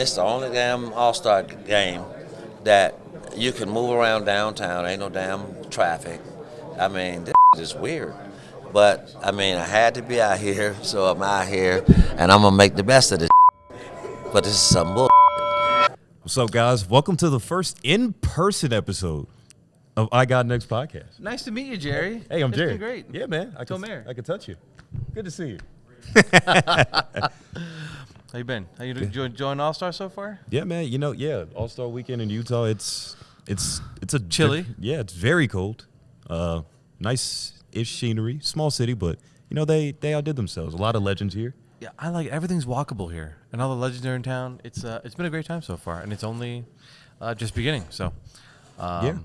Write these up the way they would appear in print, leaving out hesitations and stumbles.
It's the only damn All-Star game that you can move around downtown. Ain't no damn traffic. I mean, this is weird. But, I mean, I had to be out here, so I'm out here, and I'm going to make the best of this. But this is some bull. What's up, guys? Welcome to the first in-person episode of I Got Next podcast. Nice to meet you, Jerry. Hey, I'm Jerry. It's been great. Yeah, man. I can touch you. Good to see you. How you been? How you enjoying All-Star so far? Yeah, man. All-Star weekend in Utah. It's a Chilly. It's very cold. Nice-ish scenery. Small city, but they outdid themselves. A lot of legends here. Yeah, I like everything's walkable here, and all the legends are in town. It's been a great time so far, and it's only just beginning. So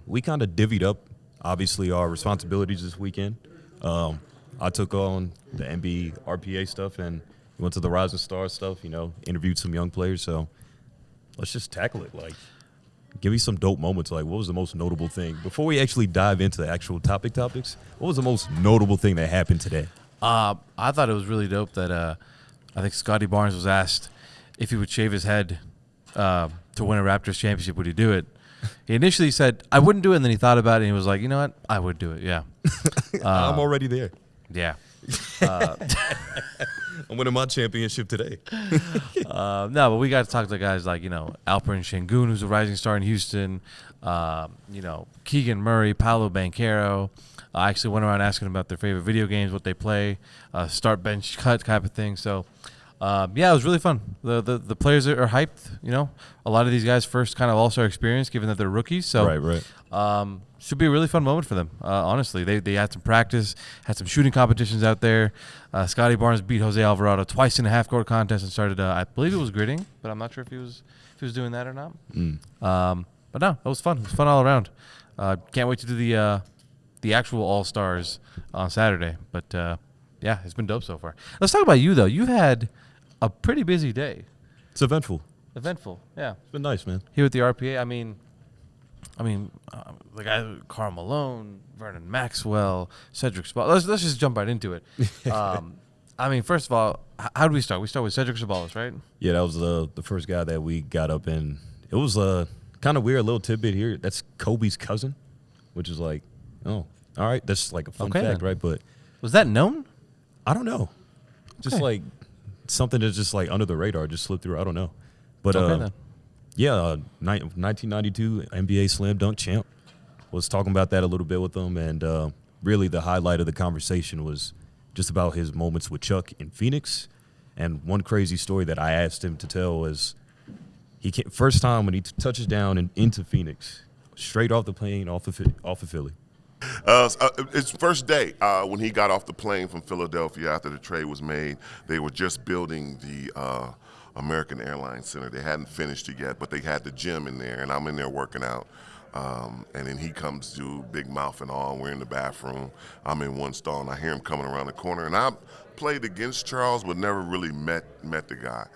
We kind of divvied up, obviously, our responsibilities this weekend. I took on the NBA RPA stuff, and we went to the Rising Stars stuff. Interviewed some young players. So let's just tackle it. Like, give me some dope moments. Like, what was the most notable thing before we actually dive into the actual topics? What was the most notable thing that happened today? I thought it was really dope that I think Scotty Barnes was asked if he would shave his head to win a Raptors championship. Would he do it? He initially said, I wouldn't do it, and then he thought about it, and he was like, you know what? I would do it, yeah. I'm already there. Yeah. I'm winning my championship today. No, but we got to talk to guys like, Alperen Şengün, who's a rising star in Houston, Keegan Murray, Paolo Banchero. I actually went around asking about their favorite video games, what they play, start, bench, cut type of thing. So, it was really fun. The players are hyped. A lot of these guys' first kind of All-Star experience, given that they're rookies. So, right. Should be a really fun moment for them. Honestly, they had some practice, had some shooting competitions out there. Scotty Barnes beat Jose Alvarado twice in a half-court contest and started. I believe it was gridding, but I'm not sure if he was doing that or not. But no, it was fun. It was fun all around. Can't wait to do the actual All-Stars on Saturday. But it's been dope so far. Let's talk about you though. You've had a pretty busy day. It's eventful. Yeah. It's been nice, man. Here at the RPA, the guy Karl Malone, Vernon Maxwell, Cedric Ceballos. Let's just jump right into it. First of all, how do we start? We start with Cedric Ceballos, right? Yeah, that was the first guy that we got up in. It was kind of weird, a little tidbit here. That's Kobe's cousin, which is like, oh, all right. That's like a fun fact, right? But was that known? I don't know. Just like something that's just like under the radar, just slipped through. I don't know. But 1992 NBA Slam Dunk champ. Was talking about that a little bit with them, and really the highlight of the conversation was just about his moments with Chuck in Phoenix. And one crazy story that I asked him to tell was first time when he touches down into Phoenix, straight off the plane, off of Philly. It's first day when he got off the plane from Philadelphia after the trade was made. They were just building the American Airlines Center. They hadn't finished it yet, but they had the gym in there, and I'm in there working out. And then he comes to big mouth and all. We're in the bathroom. I'm in one stall, and I hear him coming around the corner. And I played against Charles, but never really met the guy.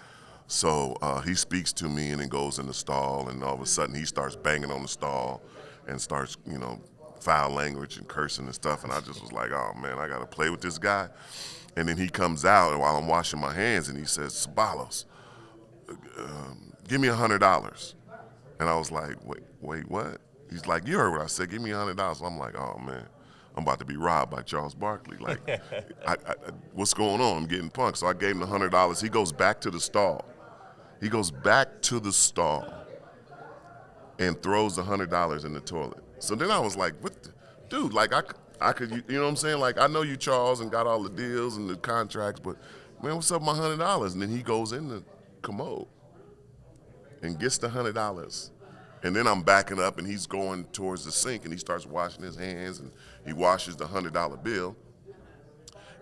So he speaks to me and then goes in the stall, and all of a sudden he starts banging on the stall and starts, foul language and cursing and stuff. And I just was like, oh, man, I got to play with this guy. And then he comes out while I'm washing my hands, and he says, Ceballos, give me $100. And I was like, wait, what? He's like, you heard what I said. Give me $100. I'm like, oh, man, I'm about to be robbed by Charles Barkley. Like, what's going on? I'm getting punked. So I gave him the $100. He goes back to the stall. And throws the $100 in the toilet. So then I was like, dude, like, I could, you know what I'm saying? Like, I know you, Charles, and got all the deals and the contracts, but, man, what's up with my $100? And then he goes in the commode and gets the $100. And then I'm backing up, and he's going towards the sink, and he starts washing his hands, and he washes the $100 bill,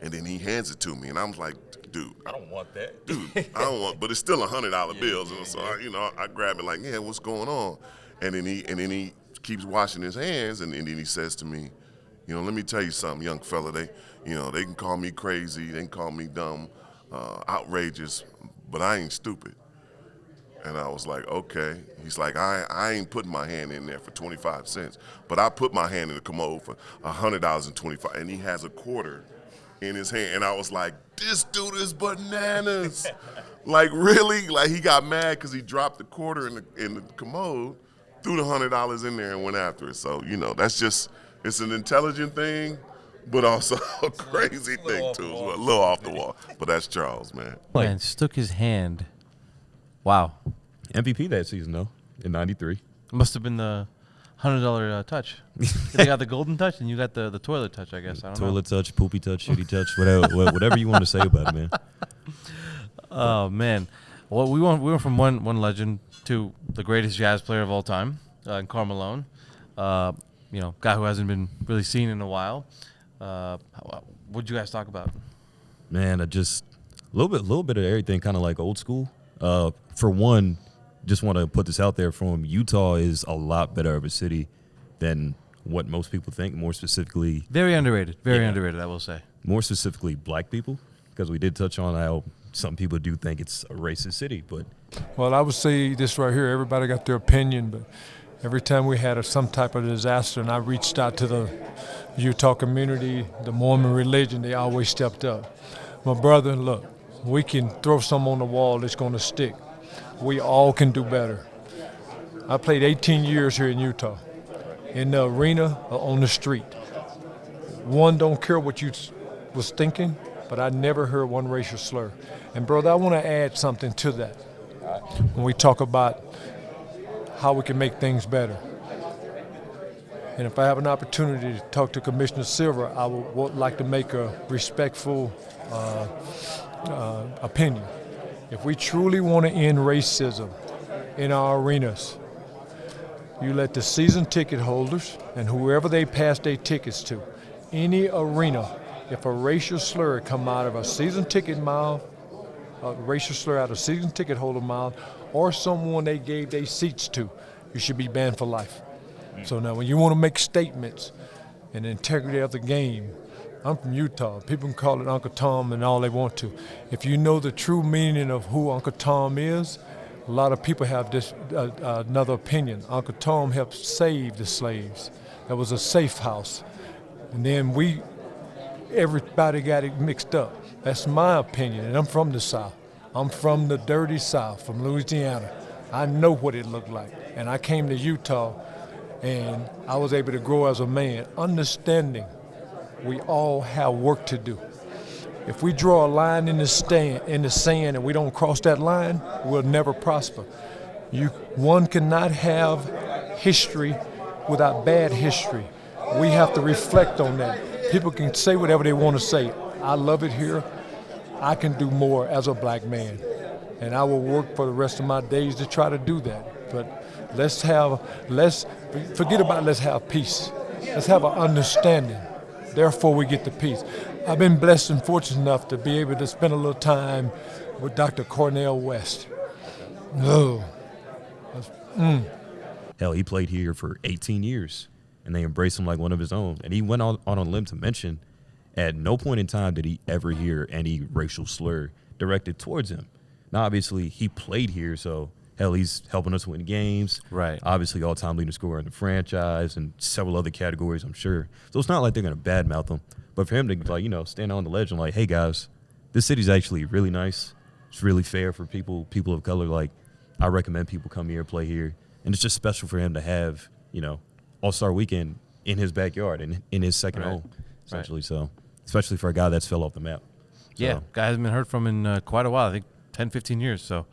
and then he hands it to me, and I'm like, dude, I don't want that. Dude, I don't want, but it's still $100 bills, and so I grab it like, yeah, what's going on? And then he keeps washing his hands, and then he says to me, let me tell you something, young fella. They can call me crazy, they can call me dumb, outrageous, but I ain't stupid. And I was like, okay. He's like, I ain't putting my hand in there for 25 cents, but I put my hand in the commode for $100 and 25. And he has a quarter in his hand. And I was like, this dude is bananas. Like, really? Like, he got mad because he dropped the quarter in the commode, threw the $100 in there and went after it. So, that's just, it's an intelligent thing, but also a crazy thing, too. A little off the wall. But that's Charles, man. Man, stuck his hand. Wow. MVP that season, though, in 93. Must have been the $100 touch. They got the golden touch, and you got the toilet touch, I guess. I don't know. Toilet touch, poopy touch, shitty touch, whatever you want to say about it, man. Oh, man. Well, we went from one legend to the greatest jazz player of all time, Karl Malone. Guy who hasn't been really seen in a while. What'd you guys talk about? Man, just a little bit of everything, kind of like old school. For one, just want to put this out there for him. Utah is a lot better of a city than what most people think. More specifically, very underrated. Very underrated, I will say. More specifically, black people, because we did touch on how some people do think it's a racist city. But well, I would say this right here. Everybody got their opinion, but every time we had some type of disaster, and I reached out to the Utah community, the Mormon religion, they always stepped up. My brother, look, we can throw some on the wall that's going to stick. We all can do better. I played 18 years here in Utah, in the arena or on the street. One, don't care what you was thinking, but I never heard one racial slur. And, brother, I want to add something to that when we talk about how we can make things better. And if I have an opportunity to talk to Commissioner Silver, I would like to make a respectful opinion. If we truly want to end racism in our arenas, you let the season ticket holders and whoever they pass their tickets to, any arena, if a racial slur come out of a season ticket mouth, a racial slur out of season ticket holder mouth, or someone they gave their seats to, you should be banned for life. So now when you want to make statements and the integrity of the game, I'm from Utah. People can call it Uncle Tom and all they want to. If you know the true meaning of who Uncle Tom is, a lot of people have this another opinion. Uncle Tom helped save the slaves. That was a safe house. And then everybody got it mixed up. That's my opinion, and I'm from the South. I'm from the dirty South, from Louisiana. I know what it looked like. And I came to Utah, and I was able to grow as a man, understanding we all have work to do. If we draw a line in the sand and we don't cross that line, we'll never prosper. One cannot have history without bad history. We have to reflect on that. People can say whatever they want to say. I love it here. I can do more as a black man. And I will work for the rest of my days to try to do that. But let's have peace. Let's have an understanding. Therefore, we get the peace. I've been blessed and fortunate enough to be able to spend a little time with Dr. Cornel West. Hell, he played here for 18 years, and they embraced him like one of his own. And he went on a limb to mention, at no point in time did he ever hear any racial slur directed towards him. Now, obviously, he played here, so hell, he's helping us win games. Right. Obviously, all-time leading scorer in the franchise and several other categories, I'm sure. So it's not like they're going to badmouth him. But for him to, stand on the ledge and hey, guys, this city's actually really nice. It's really fair for people of color. I recommend people come here, play here. And it's just special for him to have, All-Star Weekend in his backyard and in his second home, essentially. Right. So, especially for a guy that's fell off the map. Yeah, guy hasn't been heard from in quite a while. I think 10, 15 years. So,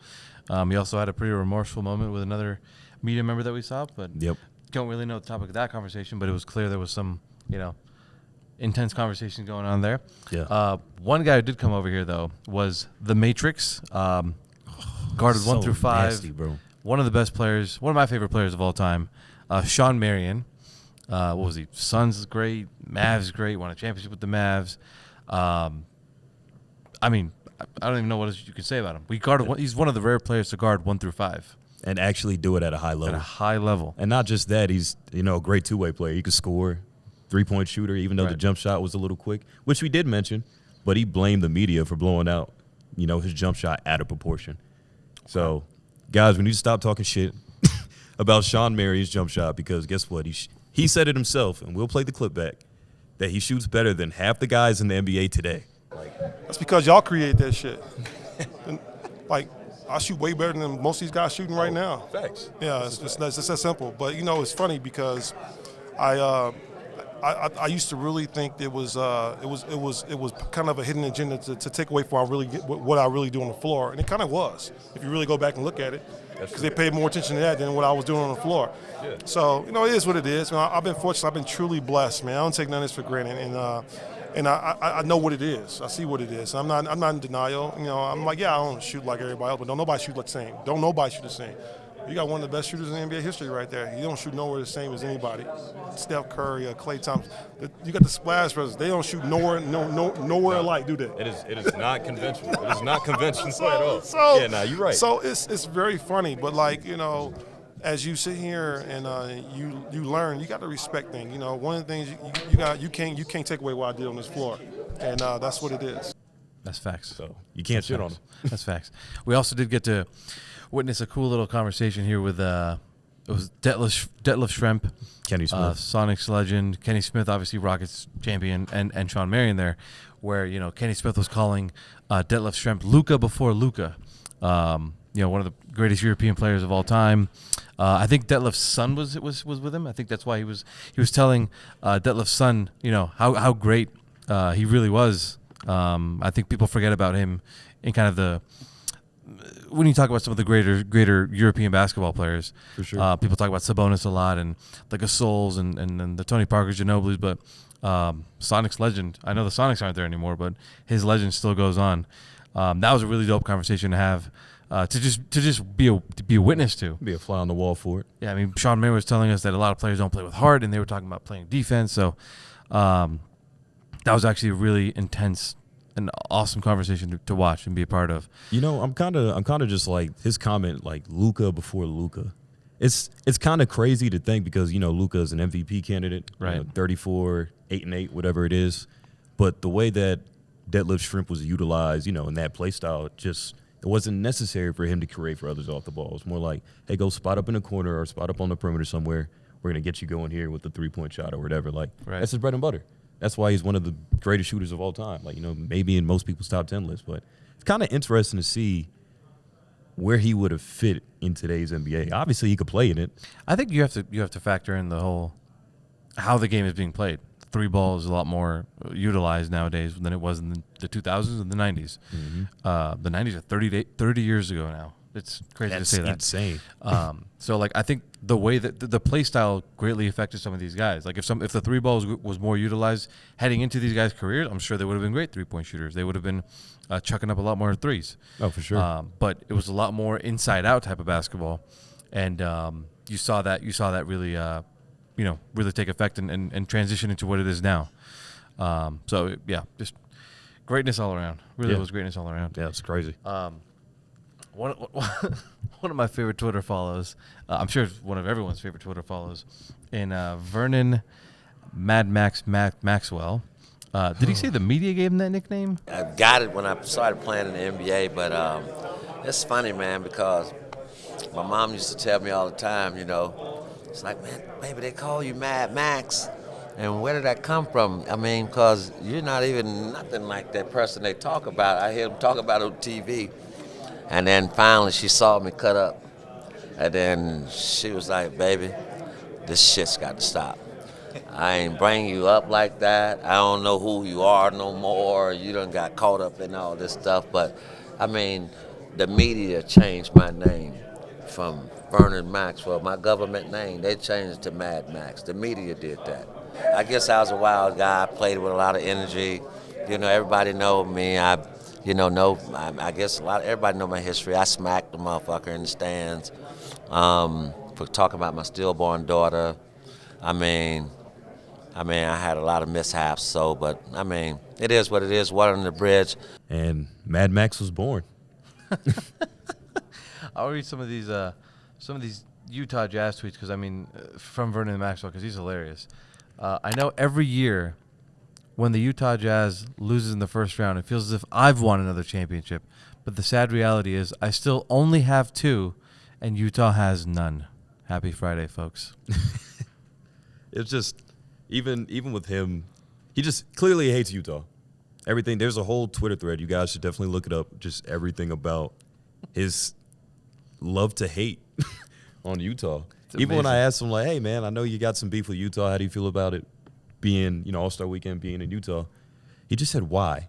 he also had a pretty remorseful moment with another media member that we saw. But don't really know the topic of that conversation. But it was clear there was some, intense conversation going on there. Yeah. One guy who did come over here, though, was The Matrix. Guarded 1 through 5. Nasty, bro. One of the best players, one of my favorite players of all time, Shawn Marion. What was he? Suns is great. Mavs great. Won a championship with the Mavs. I don't even know what else you can say about him. He's one of the rare players to guard 1 through 5. And actually do it at a high level. At a high level. And not just that, he's, a great two-way player. He could score, three-point shooter, even though the jump shot was a little quick, which we did mention, but he blamed the media for blowing out, his jump shot out of proportion. So, guys, we need to stop talking shit about Shawn Marion's jump shot because guess what? He said it himself, and we'll play the clip back, that he shoots better than half the guys in the NBA today. That's because y'all create that shit. And, like, I shoot way better than most of these guys shooting right now. Facts. Yeah, it's that simple. But, it's funny because I used to really think it was kind of a hidden agenda to take away from what I really do on the floor, and it kind of was. If you really go back and look at it, because they paid more attention to that than what I was doing on the floor. Yeah. So it is what it is. I've been fortunate. I've been truly blessed, man. I don't take none of this for granted, and I know what it is. I see what it is. I'm not in denial. I'm like, yeah, I don't shoot like everybody else, but don't nobody shoot the same. Don't nobody shoot the same. You got one of the best shooters in NBA history right there. You don't shoot nowhere the same as anybody. Steph Curry, Klay Thompson. You got the splash brothers. They don't shoot nowhere alike, do they? It is not conventional. It is not conventional at all. You're right. So it's very funny, but as you sit here and you learn, you got to respect things. One of the things you can't take away what I did on this floor, and that's what it is. That's facts. So you can't shit on them. That's facts. We also did get to witness a cool little conversation here with it was Detlef Schrempf, Kenny Smith, Sonics legend, Kenny Smith, obviously Rockets champion, and Shawn Marion there, where Kenny Smith was calling Detlef Schrempf Luka before Luka. One of the greatest European players of all time. I think Detlef's son was with him. I think that's why he was telling Detlef's son, how great he really was. I think people forget about him in kind of when you talk about some of the greater European basketball players. For sure. People talk about Sabonis a lot and the Gasols and the Tony Parkers, Ginobilis, but Sonics legend. I know the Sonics aren't there anymore, but his legend still goes on. That was a really dope conversation to have. To just be a witness to. Be a fly on the wall for it. Yeah, I mean, Shawn Marion was telling us that a lot of players don't play with heart, and they were talking about playing defense. So that was actually a really intense and awesome conversation to watch and be a part of. I'm kind of just like his comment, like Luka before Luka. It's kind of crazy to think because Luka is an MVP candidate, right? 34, 8-8, whatever it is. But the way that Detlef Schrempf was utilized, in that play style, it wasn't necessary for him to create for others off the ball. It's more like, hey, go spot up in the corner or spot up on the perimeter somewhere. We're going to get you going here with the three-point shot or whatever. That's his bread and butter. That's why he's one of the greatest shooters of all time. Maybe in most people's top 10 list. But it's kind of interesting to see where he would have fit in today's NBA. Obviously, he could play in it. I think you have to factor in the whole how the game is being played. Three ball is a lot more utilized nowadays than it was in the 2000s and the 90s. Mm-hmm. The 90s are 30 years ago now. It's crazy to say that. That's insane. So I think the way that the play style greatly affected some of these guys. If the three ball was more utilized heading into these guys' careers, I'm sure they would have been great 3-point shooters. They would have been chucking up a lot more threes. Oh, for sure. But it was a lot more inside out type of basketball, and you saw that really really take effect and transition into what it is now. So just greatness all around. Really was greatness all around. Yeah, it's crazy. One of my favorite Twitter follows, I'm sure it's one of everyone's favorite Twitter follows, in Vernon Maxwell. Did he say the media gave him that nickname? I got it when I started playing in the NBA, but it's funny, man, because my mom used to tell me all the time, it's like, man, baby, they call you Mad Max. And where did that come from? I mean, because you're not even nothing like that person they talk about. I hear them talk about it on TV. And then finally she saw me cut up. And then she was like, baby, this shit's got to stop. I ain't bring you up like that. I don't know who you are no more. You done got caught up in all this stuff. But, I mean, the media changed my name from Vernon Maxwell, my government name. They changed it to Mad Max. The media did that. I guess I was a wild guy. I played with a lot of energy. Everybody know me. I guess everybody know my history. I smacked the motherfucker in the stands for talking about my stillborn daughter. I mean, I had a lot of mishaps. So, but I mean, it is what it is. Water under the bridge. And Mad Max was born. I'll read some of these Utah Jazz tweets because from Vernon Maxwell because he's hilarious. I know every year when the Utah Jazz loses in the first round, it feels as if I've won another championship. But the sad reality is I still only have 2, and Utah has none. Happy Friday, folks. It's just, even with him, he just clearly hates Utah. everything. There's a whole Twitter thread. You guys should definitely look it up. Just everything about his love to hate on Utah. Even when I asked him, like, hey, man, I know you got some beef with Utah. How do you feel about it being, All-Star Weekend being in Utah? He just said, why?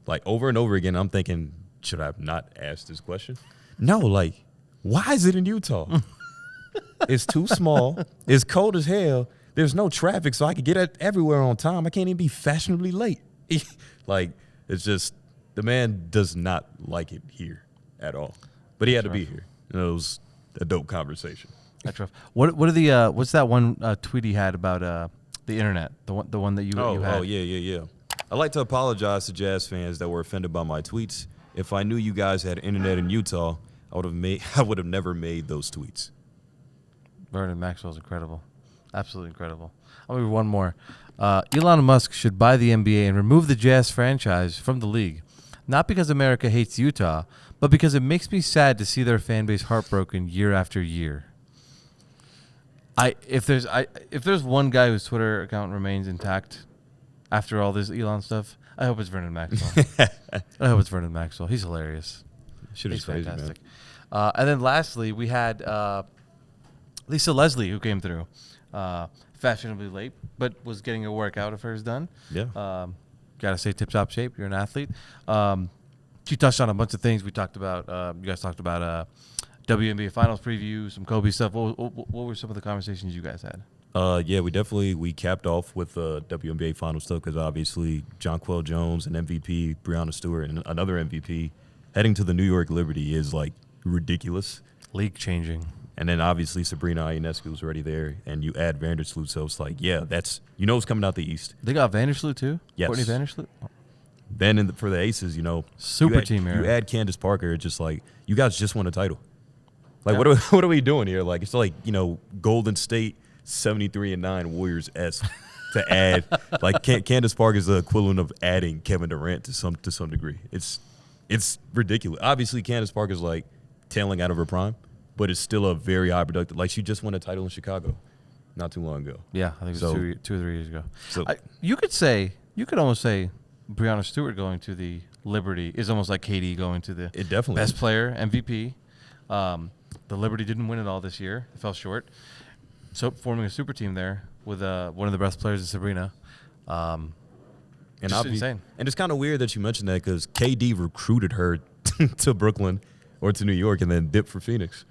Like over and over again, I'm thinking, should I have not asked this question? No, like, why is it in Utah? It's too small. It's cold as hell. There's no traffic, so I can get everywhere on time. I can't even be fashionably late. Like, it's just, the man does not like it here at all. But he had to be here. It was a dope conversation. That's rough. What are the what's that one tweet he had about the internet? The one that you had. Oh yeah. I'd like to apologize to Jazz fans that were offended by my tweets. If I knew you guys had internet in Utah, I would have never made those tweets. Vernon Maxwell's incredible. Absolutely incredible. I'll read one more. Elon Musk should buy the NBA and remove the Jazz franchise from the league. Not because America hates Utah, but because it makes me sad to see their fan base heartbroken year after year. If there's one guy whose Twitter account remains intact after all this Elon stuff, I hope it's Vernon Maxwell. I hope it's Vernon Maxwell. He's hilarious. He's crazy, fantastic. And then lastly, we had Lisa Leslie, who came through fashionably late, but was getting a workout of hers done. Yeah. Gotta say, tip-top shape. You're an athlete. She touched on a bunch of things. We talked about, you guys talked about WNBA Finals preview, some Kobe stuff. What were some of the conversations you guys had? Yeah, we capped off with WNBA Finals stuff because obviously Jonquel Jones, an MVP, Breonna Stewart, and another MVP heading to the New York Liberty is like ridiculous. League changing. And then obviously Sabrina Ionescu was already there, and you add Vandersloot, so it's like, yeah, that's it's coming out the East. They got Vandersloot too. Yes. Courtney Vandersloot. Then for the Aces, super team era. You add Candace Parker, it's just like you guys just won a title. Like what are we doing here? Like it's like Golden State 73-9 Warriors-esque to add like Candace Parker is the equivalent of adding Kevin Durant to some degree. It's ridiculous. Obviously, Candace Parker is like tailing out of her prime, but it's still a very high productive. Like she just won a title in Chicago, not too long ago. Yeah, I think it was 2 or 3 years ago. So you could almost say Breonna Stewart going to the Liberty is almost like KD going to the best player MVP. The Liberty didn't win it all this year; it fell short. So forming a super team there with one of the best players in Sabrina. And insane. And it's kind of weird that you mentioned that because KD recruited her to Brooklyn or to New York and then dipped for Phoenix.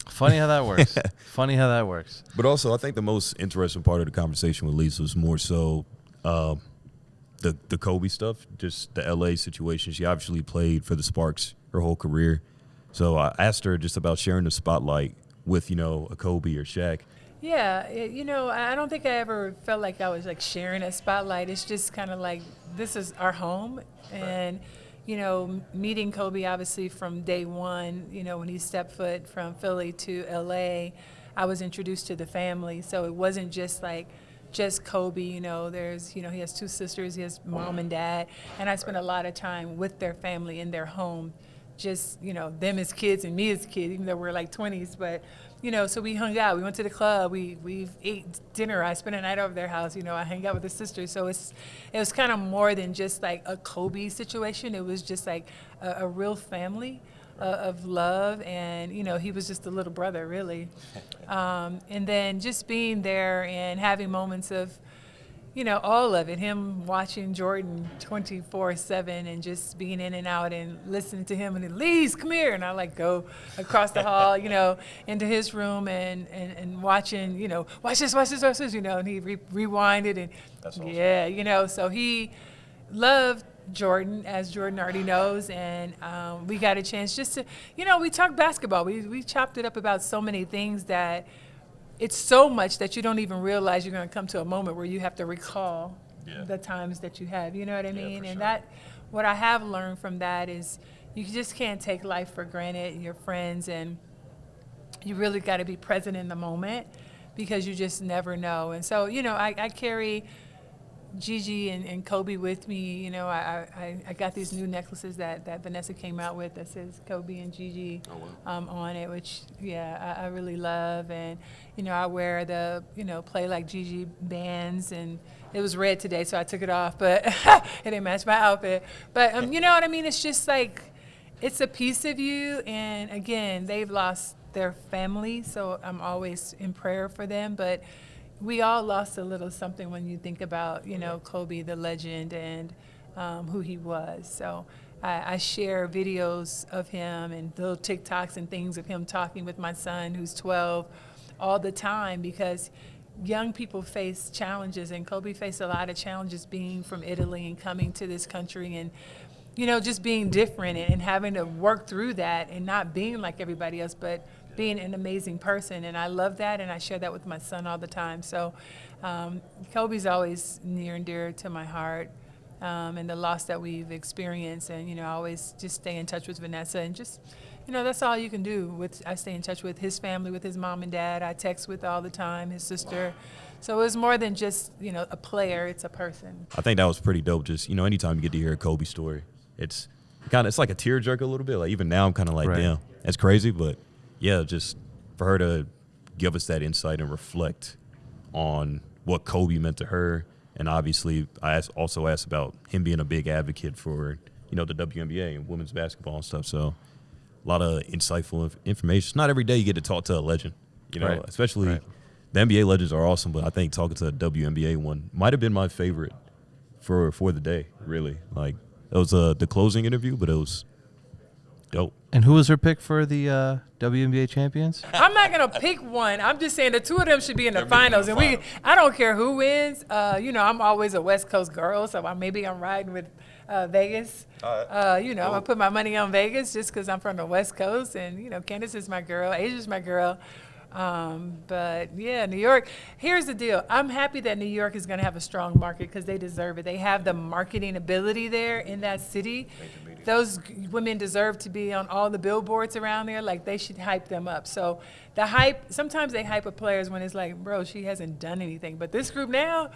Funny how that works. But also, I think the most interesting part of the conversation with Lisa was more so the Kobe stuff, just the LA situation. She obviously played for the Sparks her whole career. So I asked her just about sharing the spotlight with, a Kobe or Shaq. Yeah, I don't think I ever felt like I was like sharing a spotlight. It's just kind of like this is our home. And, meeting Kobe obviously from day one, when he stepped foot from Philly to LA, I was introduced to the family. So it wasn't just Kobe, there's, he has 2 sisters, he has mom and dad. And I spent a lot of time with their family in their home. Just, them as kids and me as a kid, even though we're like 20s. But, so we hung out. We went to the club. We ate dinner. I spent a night over their house. I hang out with the sisters. So it was kind of more than just like a Kobe situation. It was just like a real family of love. And, he was just a little brother, really. And then just being there and having moments of, all of it, him watching Jordan 24/7 and just being in and out and listening to him and then, Lise, come here. And I go across the hall, into his room and watching, watch this, and he rewinded and that's awesome. Yeah, so he loved Jordan, as Jordan already knows, and we got a chance just to, we talked basketball. We chopped it up about so many things that it's so much that you don't even realize you're going to come to a moment where you have to recall the times that you have. You know what I mean? And that, what I have learned from that is you just can't take life for granted, your friends, and you really got to be present in the moment because you just never know. And so, I carry Gigi and Kobe with me. I got these new necklaces that Vanessa came out with that says Kobe and Gigi on it, which, I really love. And, I wear the, Play Like Gigi bands and, It was red today, so I took it off, but it didn't match my outfit. But you know what I mean? It's just like, it's a piece of you. And again, they've lost their family, so I'm always in prayer for them. But we all lost a little something when you think about, Kobe, the legend, and who he was. So I share videos of him and little TikToks and things of him talking with my son, who's 12, all the time, because young people face challenges, and Kobe faced a lot of challenges being from Italy and coming to this country, and just being different and having to work through that and not being like everybody else, but being an amazing person. And I love that, and I share that with my son all the time. So Kobe's always near and dear to my heart, and the loss that we've experienced. And, I always just stay in touch with Vanessa, and just, that's all you can do. I stay in touch with his family, with his mom and dad. I text with all the time, his sister. So it's more than just, a player, it's a person. I think that was pretty dope. Just, anytime you get to hear a Kobe story, it's like a tearjerker a little bit. Like, even now I'm kind of like, damn, that's crazy. But yeah, just for her to give us that insight and reflect on what Kobe meant to her. And obviously I also asked about him being a big advocate for, the WNBA and women's basketball and stuff. So a lot of insightful information. It's not every day you get to talk to a legend, especially the NBA legends are awesome. But I think talking to a WNBA one might have been my favorite for the day, really. Like, it was the closing interview, but it was dope. And who was her pick for the WNBA champions? I'm not gonna pick one. I'm just saying the two of them should be in the finals, and I don't care who wins. I'm always a West Coast girl, so maybe I'm riding with Vegas. I'm gonna put my money on Vegas just because I'm from the West Coast, and Candace is my girl, Asia's my girl. But yeah, New York. Here's the deal. I'm happy that New York is going to have a strong market because they deserve it. They have the marketing ability there in that city. Those women deserve to be on all the billboards around there. Like, they should hype them up. So the hype, sometimes they hype up players when it's like, bro, she hasn't done anything. But this group now,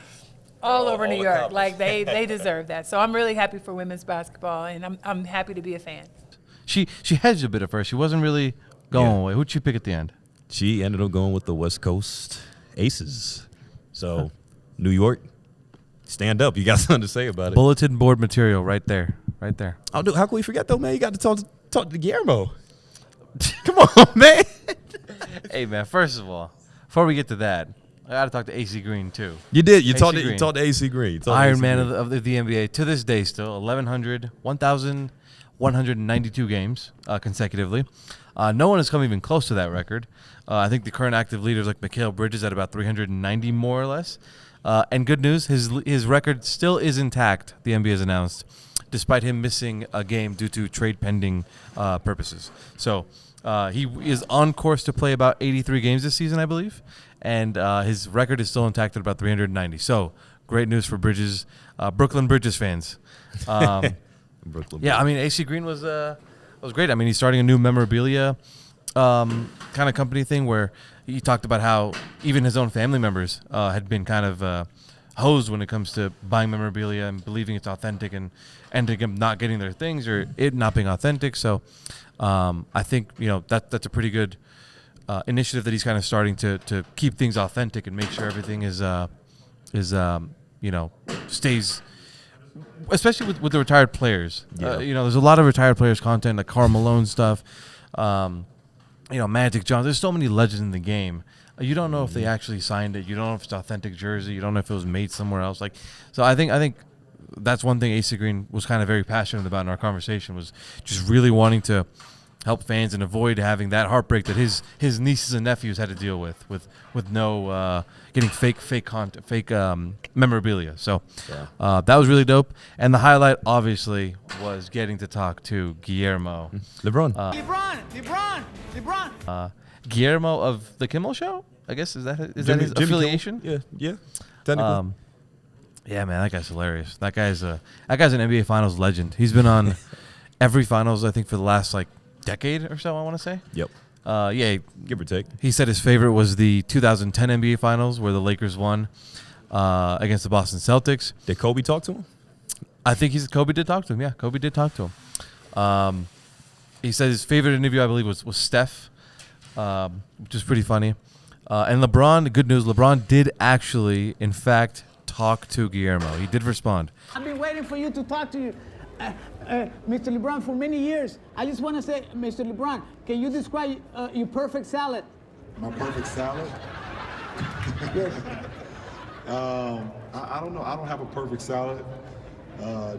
all over New York, like they deserve that. So I'm really happy for women's basketball, and I'm happy to be a fan. She hedged a bit at first. She wasn't really going away. Who'd you pick at the end? She ended up going with the West Coast Aces. So, New York, stand up. You got something to say about it. Bulletin board material right there. Right there. How can we forget, though, man? You got to talk to Guillermo. Come on, man. Hey, man, first of all, before we get to that, I got to talk to AC Green, too. You did. You talked to AC Green. Iron Man of the NBA to this day still, 1,192 games consecutively. No one has come even close to that record. I think the current active leaders like Mikal Bridges at about 390 more or less. And good news, his record still is intact, the NBA has announced, despite him missing a game due to trade pending purposes. So he is on course to play about 83 games this season, I believe. And his record is still intact at about 390. So great news for Bridges, Brooklyn Bridges fans. Yeah, I mean, AC Green was great. I mean, he's starting a new memorabilia kind of company thing where he talked about how even his own family members had been kind of hosed when it comes to buying memorabilia and believing it's authentic and ending up not getting their things or it not being authentic. So I think, that's a pretty good initiative that he's kind of starting to keep things authentic and make sure everything is stays. Especially with the retired players. Yeah. There's a lot of retired players content, like Karl Malone stuff, Magic Johnson. There's so many legends in the game. You don't know if they actually signed it. You don't know if it's an authentic jersey. You don't know if it was made somewhere else. So I think that's one thing AC Green was kind of very passionate about in our conversation, was just really wanting to help fans and avoid having that heartbreak that his nieces and nephews had to deal with no getting fake memorabilia. So that was really dope. And the highlight obviously was getting to talk to Guillermo. LeBron. Guillermo of the Kimmel Show, I guess that his affiliation? Kimmel? Yeah. Technically. Yeah, man, that guy's hilarious. That guy's an NBA Finals legend. He's been on every Finals, I think, for the last decade or so, I want to say. Yep. Give or take. He said his favorite was the 2010 NBA Finals where the Lakers won against the Boston Celtics. Did Kobe talk to him? I think Kobe did talk to him. Yeah, Kobe did talk to him. He said his favorite interview, I believe, was Steph, which is pretty funny. And LeBron, good news, LeBron did actually, in fact, talk to Guillermo. He did respond. I've been waiting for you to talk to you, Mr. LeBron, for many years. I just want to say, Mr. LeBron, can you describe your perfect salad? My perfect salad? Yes. I don't know. I don't have a perfect salad.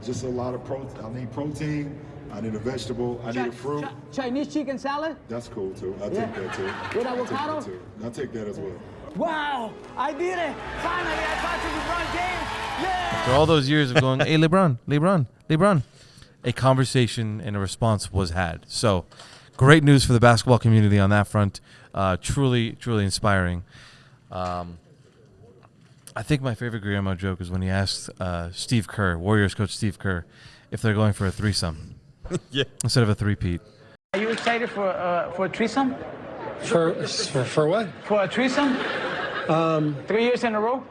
Just a lot of protein. I need protein. I need a vegetable. I need a fruit. Chinese chicken salad? That's cool too. I'll Yeah. take that too. With avocado? I'll take that as well. Wow, I did it! Finally, I got to LeBron James. Yeah! After all those years of going, hey, LeBron, a conversation and a response was had. So, great news for the basketball community on that front. Truly inspiring. I think my favorite Guillermo joke is when he asked Steve Kerr, Warriors coach Steve Kerr, if they're going for a threesome. Yeah. Instead of a three-peat. Are you excited for a threesome? For what? For a threesome? 3 years in a row?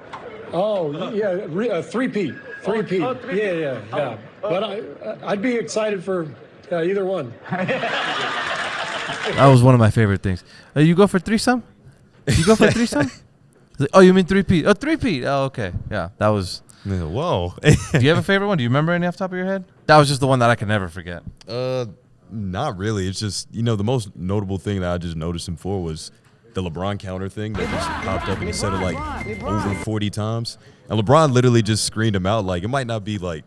Oh, yeah, three-peat. Three-peat. Yeah. But I'd be excited for either one. That was one of my favorite things. You go for threesome? You go for threesome? Like, oh, you mean three-peat? Oh, three-peat. Oh, okay. Yeah, that was... Whoa. Do you have a favorite one? Do you remember any off the top of your head? That was just the one that I can never forget. Not really. It's just, the most notable thing that I just noticed him for was the LeBron counter thing that just popped up and he said it like over 40 times. And LeBron literally just screened him out. Like, it might not be like,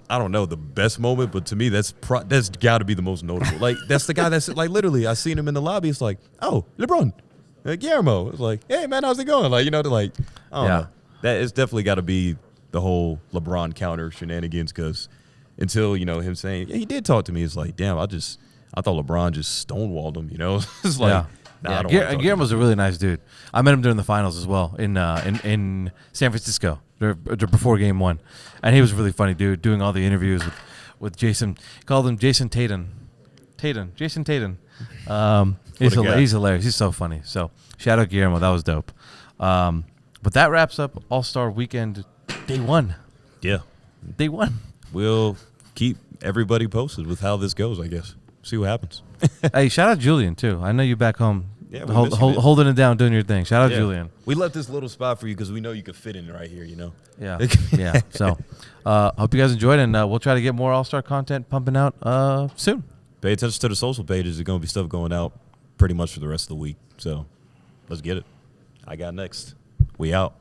I don't know, the best moment, but to me, that's got to be the most notable. Like, that's the guy that's like, literally, I seen him in the lobby. It's like, oh, LeBron, Guillermo. It's like, hey, man, how's it going? Like, I don't know. That it's definitely got to be the whole LeBron counter shenanigans because until, him saying, yeah, he did talk to me. It's like, damn, I thought LeBron just stonewalled him, It's like, I don't want Guillermo's a really nice dude. I met him during the finals as well in San Francisco before game one. And he was a really funny dude doing all the interviews with Jason. He called him Jason Tatum. Jason Tatum. He's hilarious. He's so funny. So shout out Guillermo. That was dope. But that wraps up All-Star Weekend Day 1. Yeah. Day 1. We'll keep everybody posted with how this goes, I guess. See what happens. Hey, shout out Julian, too. I know you back home holding it down, doing your thing. Shout out Julian. We left this little spot for you because we know you could fit in right here, Yeah. Yeah. So hope you guys enjoyed, and we'll try to get more All-Star content pumping out soon. Pay attention to the social pages. There's going to be stuff going out pretty much for the rest of the week. So let's get it. I got next. We out.